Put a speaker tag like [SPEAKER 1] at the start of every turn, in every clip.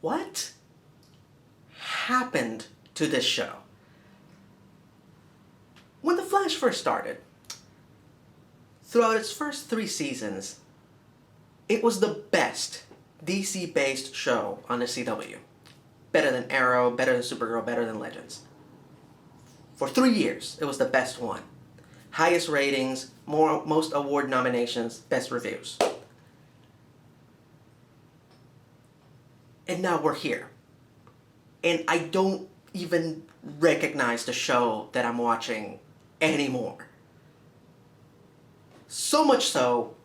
[SPEAKER 1] what happened to this show? When The Flash first started, throughout its first 3 seasons, it was the best DC-based show on the CW. Better than Arrow, better than Supergirl, better than Legends. For 3 years, it was the best one. Highest ratings, most award nominations, best reviews. And now we're here. And I don't even recognize the show that I'm watching anymore. So much so,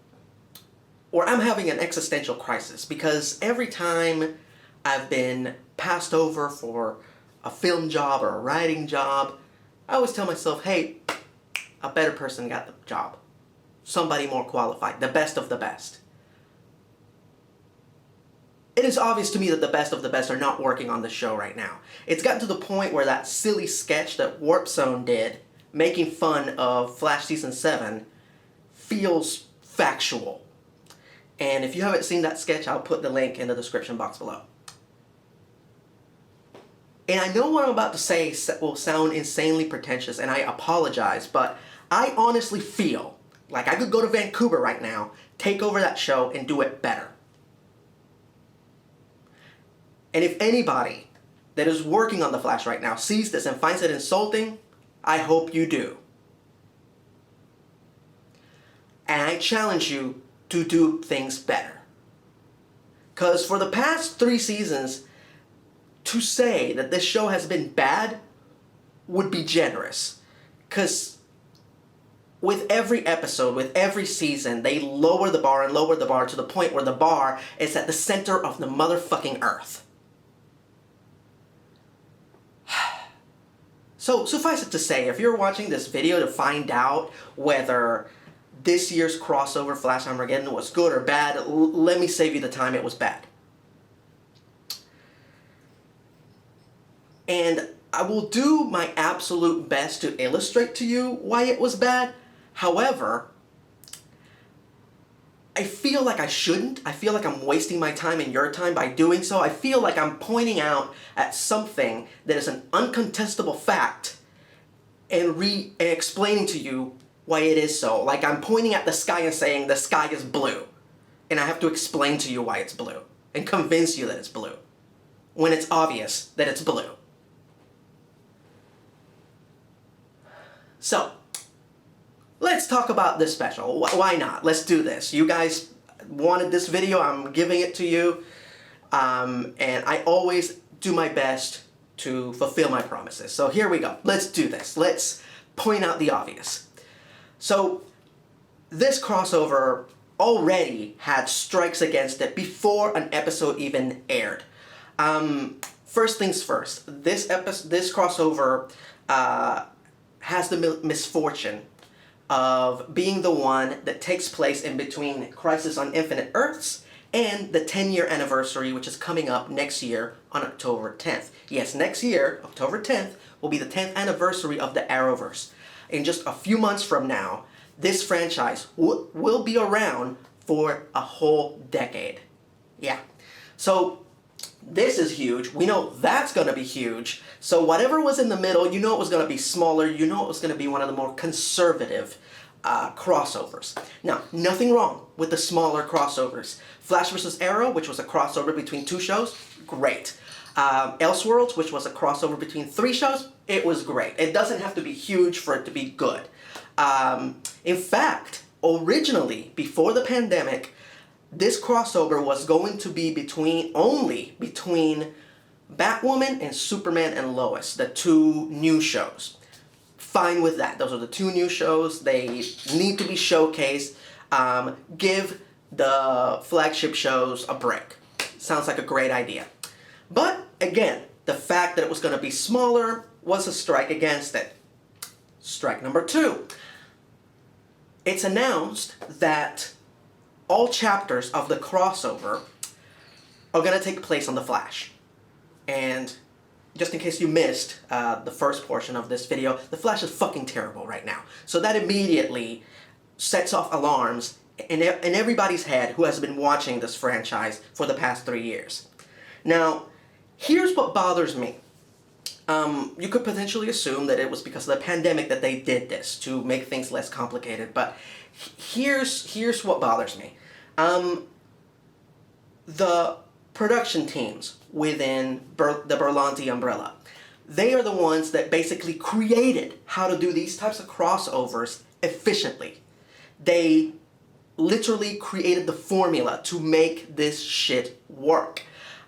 [SPEAKER 1] or I'm having an existential crisis, because every time I've been passed over for a film job or a writing job, I always tell myself, hey, a better person got the job. Somebody more qualified, the best of the best. It is obvious to me that the best of the best are not working on the show right now. It's gotten to the point where that silly sketch that Warp Zone did, making fun of Flash Season 7, feels factual. And if you haven't seen that sketch, I'll put the link in the description box below. And I know what I'm about to say will sound insanely pretentious, and I apologize, but I honestly feel like I could go to Vancouver right now, take over that show, and do it better. And if anybody that is working on The Flash right now sees this and finds it insulting, I hope you do. And I challenge you to do things better. Because for the past 3 seasons, to say that this show has been bad would be generous. Because with every episode, with every season, they lower the bar and lower the bar to the point where the bar is at the center of the motherfucking earth. So suffice it to say, if you're watching this video to find out whether this year's crossover Flash Armageddon was good or bad, let me save you the time. It was bad. And I will do my absolute best to illustrate to you why it was bad. However, I feel like I shouldn't. I feel like I'm wasting my time and your time by doing so. I feel like I'm pointing out at something that is an uncontestable fact and explaining to you why it is so. Like I'm pointing at the sky and saying the sky is blue. And I have to explain to you why it's blue and convince you that it's blue when it's obvious that it's blue. So, let's talk about this special. Why not? Let's do this. You guys wanted this video. I'm giving it to you. And I always do my best to fulfill my promises. So here we go. Let's do this. Let's point out the obvious. So, this crossover already had strikes against it before an episode even aired. First things first. This crossover has the misfortune of being the one that takes place in between Crisis on Infinite Earths and the 10-year anniversary, which is coming up next year on October 10th. Yes, next year, October 10th, will be the 10th anniversary of the Arrowverse. In just a few months from now, this franchise will be around for a whole decade. Yeah. So, this is huge. We know that's going to be huge. So whatever was in the middle, you know it was going to be smaller. You know it was going to be one of the more conservative crossovers. Now, nothing wrong with the smaller crossovers. Flash vs. Arrow, which was a crossover between 2 shows, great. Elseworlds, which was a crossover between 3 shows, it was great. It doesn't have to be huge for it to be good. In fact, originally, before the pandemic, this crossover was going to be only between Batwoman and Superman and Lois, the 2 new shows. Fine with that. Those are the 2 new shows. They need to be showcased. Give the flagship shows a break. Sounds like a great idea. But, again, the fact that it was going to be smaller was a strike against it. Strike number 2. It's announced that all chapters of the crossover are going to take place on The Flash. And just in case you missed the first portion of this video, The Flash is fucking terrible right now. So that immediately sets off alarms in everybody's head who has been watching this franchise for the past 3 years. Now, Here's what bothers me. You could potentially assume that it was because of the pandemic that they did this to make things less complicated, but here's what bothers me. The production teams within the Berlanti umbrella, they are the ones that basically created how to do these types of crossovers efficiently. They literally created the formula to make this shit work.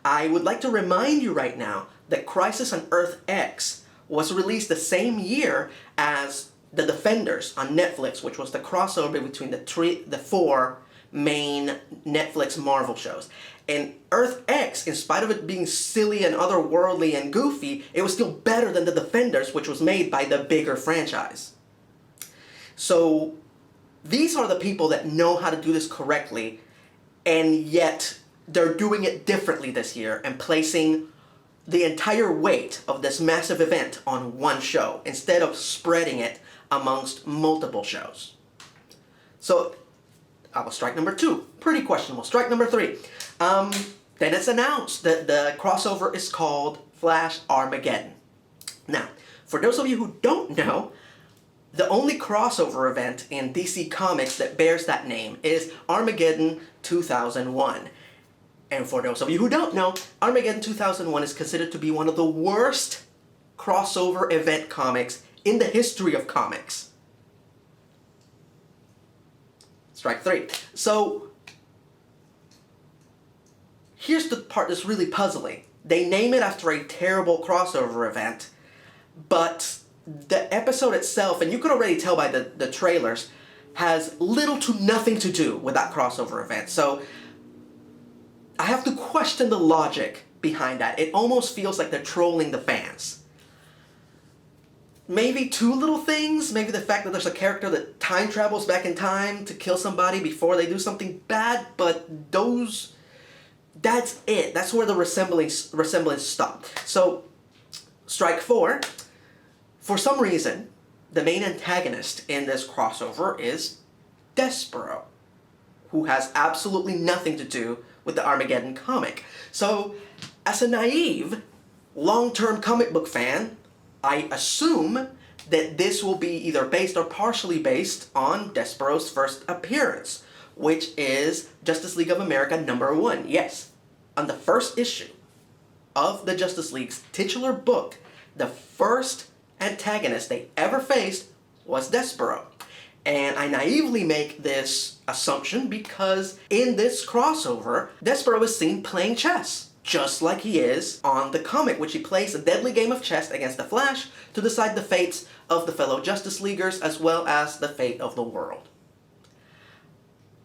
[SPEAKER 1] I would like to remind you right now that Crisis on Earth X was released the same year as The Defenders on Netflix, which was the crossover between the four main Netflix Marvel shows. And Earth X, in spite of it being silly and otherworldly and goofy, it was still better than The Defenders, which was made by the bigger franchise. So these are the people that know how to do this correctly, and yet they're doing it differently this year and placing the entire weight of this massive event on one show instead of spreading it amongst multiple shows. So that was strike number 2. Pretty questionable. Strike number 3. Then it's announced that the crossover is called Flash Armageddon. Now, for those of you who don't know, the only crossover event in DC Comics that bears that name is Armageddon 2001. And for those of you who don't know, Armageddon 2001 is considered to be one of the worst crossover event comics in the history of comics. Strike 3. So, here's the part that's really puzzling. They name it after a terrible crossover event, but the episode itself, and you could already tell by the trailers, has little to nothing to do with that crossover event. So I have to question the logic behind that. It almost feels like they're trolling the fans. Maybe 2 little things. Maybe the fact that there's a character that time travels back in time to kill somebody before they do something bad, but that's it. That's where the resemblance stopped. So, strike 4. For some reason, the main antagonist in this crossover is Despero, who has absolutely nothing to do with the Armageddon comic. So, as a naive, long-term comic book fan, I assume that this will be either based or partially based on Despero's first appearance, which is Justice League of America #1. Yes, on the first issue of the Justice League's titular book, the first antagonist they ever faced was Despero. And I naively make this assumption because in this crossover, Despero is seen playing chess, just like he is on the comic, which he plays a deadly game of chess against the Flash to decide the fates of the fellow Justice Leaguers as well as the fate of the world.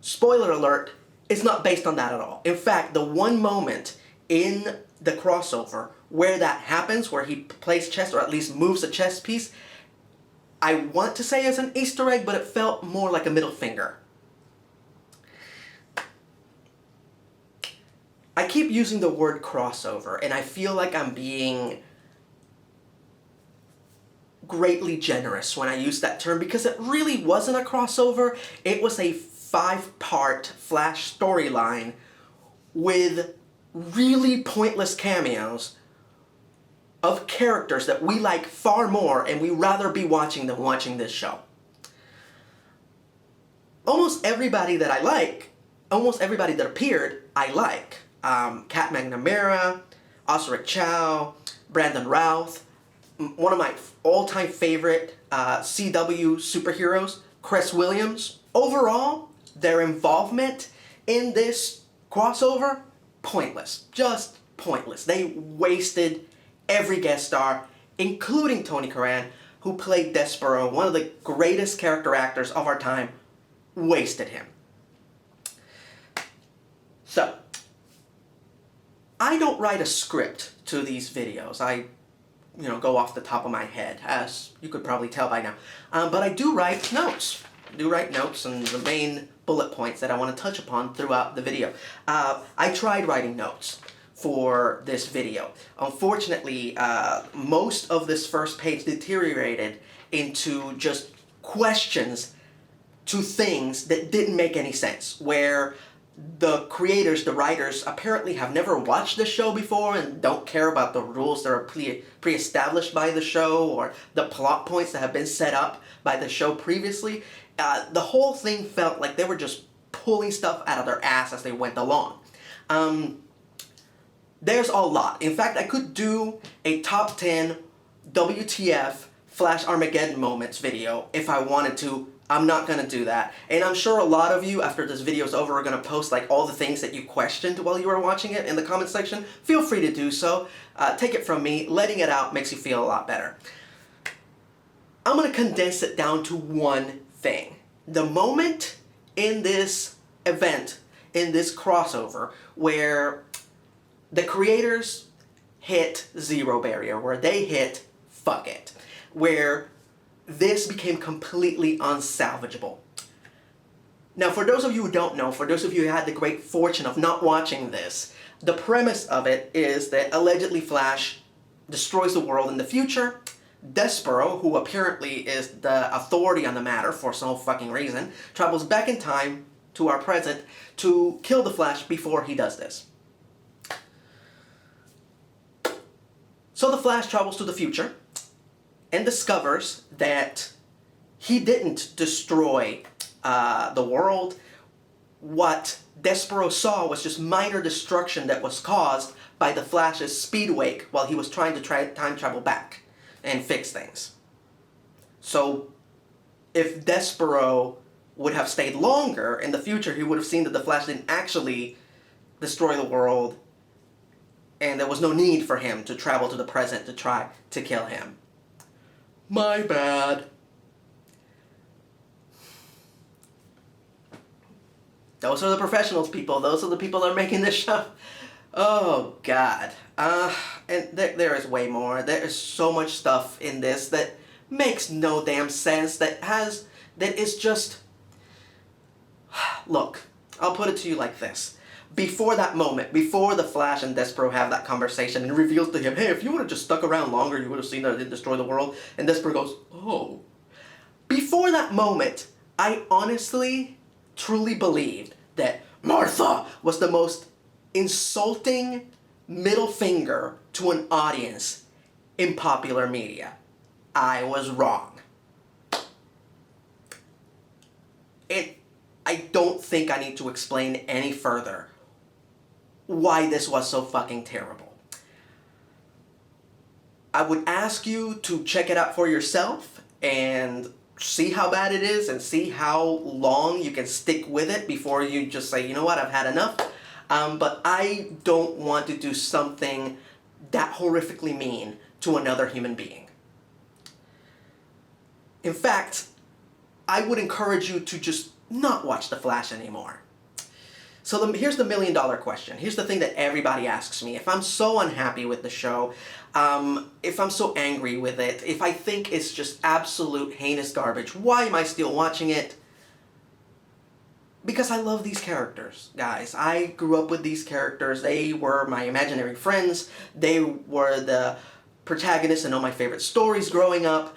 [SPEAKER 1] Spoiler alert, it's not based on that at all. In fact, the one moment in the crossover where that happens, where he plays chess or at least moves a chess piece, I want to say as an Easter egg, but it felt more like a middle finger. I keep using the word crossover, and I feel like I'm being greatly generous when I use that term because it really wasn't a crossover. It was a 5-part Flash storyline with really pointless cameos of characters that we like far more and we rather be watching than watching this show. Almost everybody that I like, almost everybody that appeared, I like. Kat McNamara, Osric Chow, Brandon Routh, one of my all-time favorite CW superheroes, Cress Williams. Overall, their involvement in this crossover, pointless. Just pointless. They wasted every guest star, including Tony Curran, who played Despero, one of the greatest character actors of our time, wasted him. So, I don't write a script to these videos. I, go off the top of my head, as you could probably tell by now. But I do write notes. I do write notes and the main bullet points that I want to touch upon throughout the video. I tried writing notes for this video. Unfortunately, most of this first page deteriorated into just questions to things that didn't make any sense, where the creators, the writers, apparently have never watched the show before and don't care about the rules that are pre-established by the show or the plot points that have been set up by the show previously. The whole thing felt like they were just pulling stuff out of their ass as they went along. There's a lot. In fact, I could do a top 10 WTF Flash Armageddon moments video if I wanted to. I'm not going to do that. And I'm sure a lot of you, after this video is over, are going to post like all the things that you questioned while you were watching it in the comment section. Feel free to do so. Take it from me. Letting it out makes you feel a lot better. I'm going to condense it down to one thing. The moment in this event, in this crossover, where the creators hit zero barrier, where they hit fuck it, where this became completely unsalvageable. Now, for those of you who don't know, for those of you who had the great fortune of not watching this, the premise of it is that allegedly Flash destroys the world in the future. Despero, who apparently is the authority on the matter for some fucking reason, travels back in time to our present to kill the Flash before he does this. So the Flash travels to the future and discovers that he didn't destroy the world. What Despero saw was just minor destruction that was caused by the Flash's speed wake while he was trying to time travel back and fix things. So if Despero would have stayed longer in the future, he would have seen that the Flash didn't actually destroy the world and there was no need for him to travel to the present to try to kill him. My bad. Those are the professionals, people. Those are the people that are making this show. Oh, God. And there is way more. There is so much stuff in this that makes no damn sense, that is just... Look, I'll put it to you like this. Before that moment, before the Flash and Despero have that conversation and reveals to him, hey, if you would have just stuck around longer, you would have seen that it didn't destroy the world. And Despero goes, oh. Before that moment, I honestly, truly believed that Martha was the most insulting middle finger to an audience in popular media. I was wrong. I don't think I need to explain any further why this was so fucking terrible. I would ask you to check it out for yourself and see how bad it is and see how long you can stick with it before you just say, you know what, I've had enough. But I don't want to do something that horrifically mean to another human being. In fact, I would encourage you to just not watch The Flash anymore. So here's the million-dollar question. Here's the thing that everybody asks me. If I'm so unhappy with the show, if I'm so angry with it, if I think it's just absolute heinous garbage, why am I still watching it? Because I love these characters, guys. I grew up with these characters. They were my imaginary friends. They were the protagonists in all my favorite stories growing up.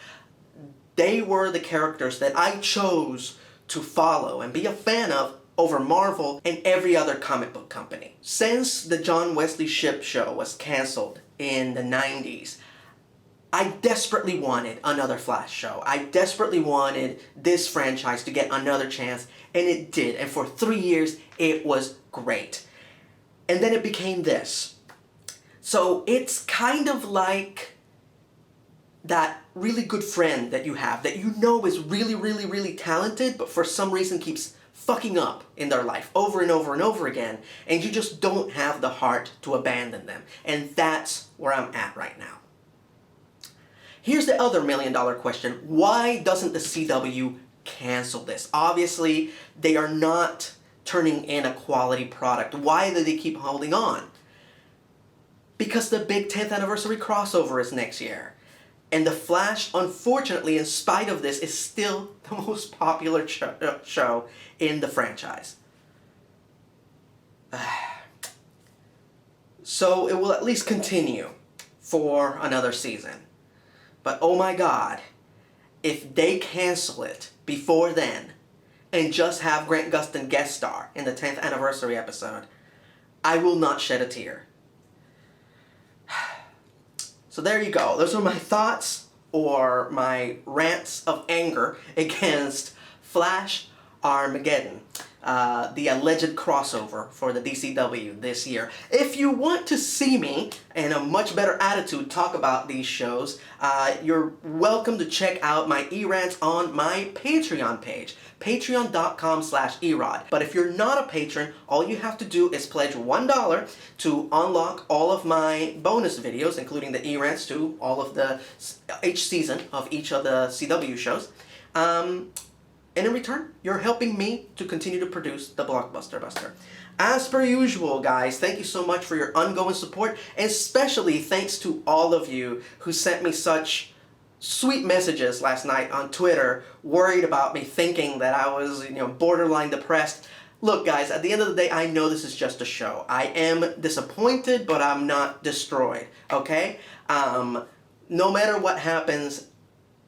[SPEAKER 1] They were the characters that I chose to follow and be a fan of over Marvel and every other comic book company. Since the John Wesley Shipp show was canceled in the 90s, I desperately wanted another Flash show. I desperately wanted this franchise to get another chance, and it did. And for 3 years, it was great. And then it became this. So it's kind of like that really good friend that you have that you know is really, really, really talented, but for some reason keeps fucking up in their life over and over and over again, and you just don't have the heart to abandon them. And that's where I'm at right now. Here's the other million-dollar question. Why doesn't the CW cancel this? Obviously, they are not turning in a quality product. Why do they keep holding on? Because the big 10th anniversary crossover is next year. And The Flash, unfortunately, in spite of this, is still the most popular show in the franchise. So it will at least continue for another season. But oh my God, if they cancel it before then, and just have Grant Gustin guest star in the 10th anniversary episode, I will not shed a tear. So there you go. Those are my thoughts or my rants of anger against Flash Armageddon, the alleged crossover for the DCW this year. If you want to see me in a much better attitude talk about these shows, you're welcome to check out my E-Rants on my Patreon page, patreon.com/erod. But if you're not a patron, all you have to do is pledge $1 to unlock all of my bonus videos, including the E-Rants to all of each season of each of the CW shows. And in return, you're helping me to continue to produce the Blockbuster Buster. As per usual, guys, thank you so much for your ongoing support, and especially thanks to all of you who sent me such sweet messages last night on Twitter, worried about me, thinking that I was, borderline depressed. Look, guys, at the end of the day, I know this is just a show. I am disappointed, but I'm not destroyed, okay? No matter what happens,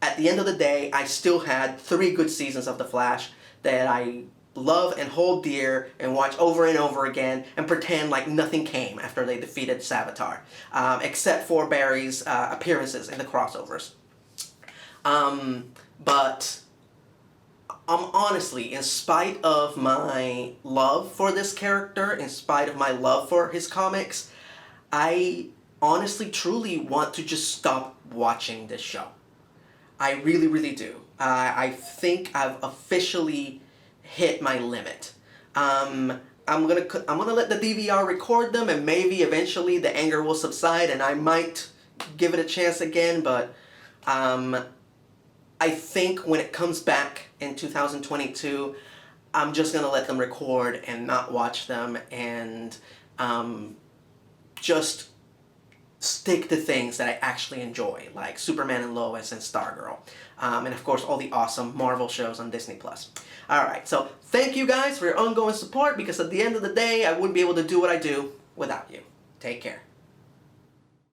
[SPEAKER 1] at the end of the day, I still had 3 good seasons of The Flash that I love and hold dear and watch over and over again and pretend like nothing came after they defeated Savitar, except for Barry's appearances in the crossovers. But honestly, in spite of my love for this character, in spite of my love for his comics, I honestly, truly want to just stop watching this show. I really, really do. I think I've officially hit my limit. I'm gonna let the DVR record them, and maybe eventually the anger will subside, and I might give it a chance again. But I think when it comes back in 2022, I'm just gonna let them record and not watch them, and just stick to things that I actually enjoy, like Superman and Lois and Stargirl. And of course, all the awesome Marvel shows on Disney+. Alright, so thank you guys for your ongoing support, because at the end of the day, I wouldn't be able to do what I do without you. Take care.